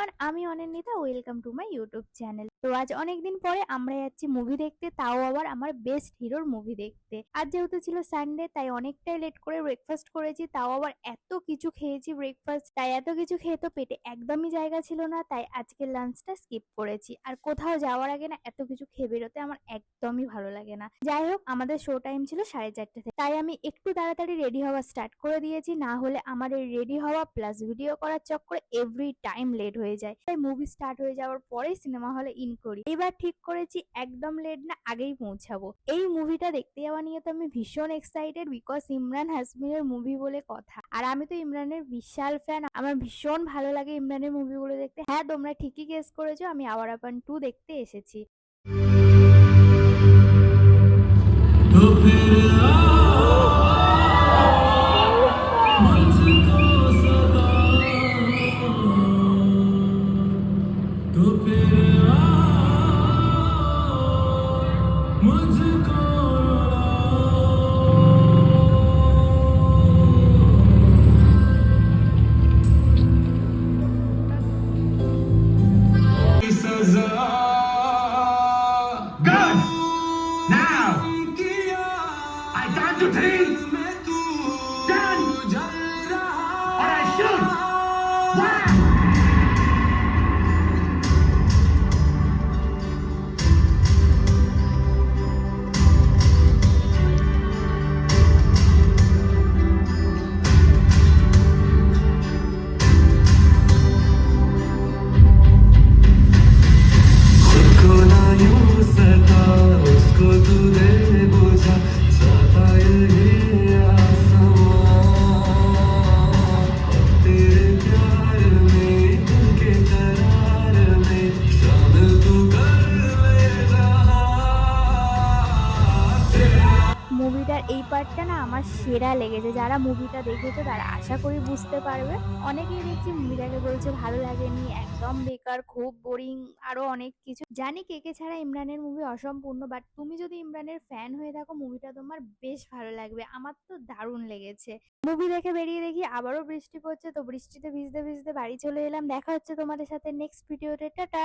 Everyone, আমি Anindita. Welcome to my YouTube channel. তো আজ অনেকদিন পরে আমরা যাচ্ছি মুভি দেখতে, তাও আবার আমার বেস্ট হিরোর মুভি দেখতে। আজ যেহেতু ছিল সানডে, তাই অনেকটাই লেট করে ব্রেকফাস্ট করেছি, তাও আবার এত কিছু খেয়েছি ব্রেকফাস্ট। তাই এত কিছু খেয়ে তো পেটে একদমই জায়গা ছিল না, তাই আজকে লাঞ্চটা স্কিপ করেছি। আর কোথাও যাওয়ার আগে না এত কিছু খেয়ে বেরোতে আমার একদমই ভালো লাগে না। যাই হোক, আমাদের শো টাইম ছিল 4:30 থেকে, তাই আমি একটু তাড়াতাড়ি রেডি হওয়া স্টার্ট করে দিয়েছি। না হলে আমার এই রেডি হওয়া প্লাস ভিডিও করার চক্করে এভরি টাইম লেট হয়ে যায়। তাই মুভি স্টার্ট হয়ে যাওয়ার পরেই সিনেমা হলে ইন করি। এবার ঠিক করেছি একদম লেট না, আগেই পৌঁছাবো। এই মুভিটা দেখতে যাওয়া নিয়ে তো আমি ভীষণ এক্সাইটেড, বিকজ ইমরান হাসমিনের মুভি বলে কথা। আর আমি তো ইমরানের বিশাল ফ্যান, আমার ভীষণ ভালো লাগে ইমরানের মুভিগুলো দেখতে। হ্যাঁ, তোমরা ঠিকই গেস করেছো, আমি আওয়ারা পান 2 দেখতে এসেছি। तो फिर मुझको सदा तो फिर मुझको सजा Good! Now! I count to 3! Done! Alright, shoot! One! মুভিটার এই পার্টটা না আমার সেরা লেগেছে। যারা মুভিটা দেখেছে তারা আশা করি বুঝতে পারবে। অনেকেই দেখছি মুভিটাকে বলছে ভালো লাগেনি, একদম বেকার, খুব বোরিং, আরো অনেক কিছু। জানি কে কে ছাড়া ইমরানের মুভি অসম্পূর্ণ, বাট তুমি যদি ইমরানের ফ্যান হয়ে থাকো মুভিটা তোমার বেশ ভালো লাগবে। আমার তো দারুণ লেগেছে। মুভি দেখে বেরিয়ে দেখি আবারও বৃষ্টি পড়ছে, তো বৃষ্টিতে ভিজতে ভিজতে বাড়ি চলে এলাম। দেখা হচ্ছে তোমাদের সাথে নেক্সট ভিডিওতে। টাটা।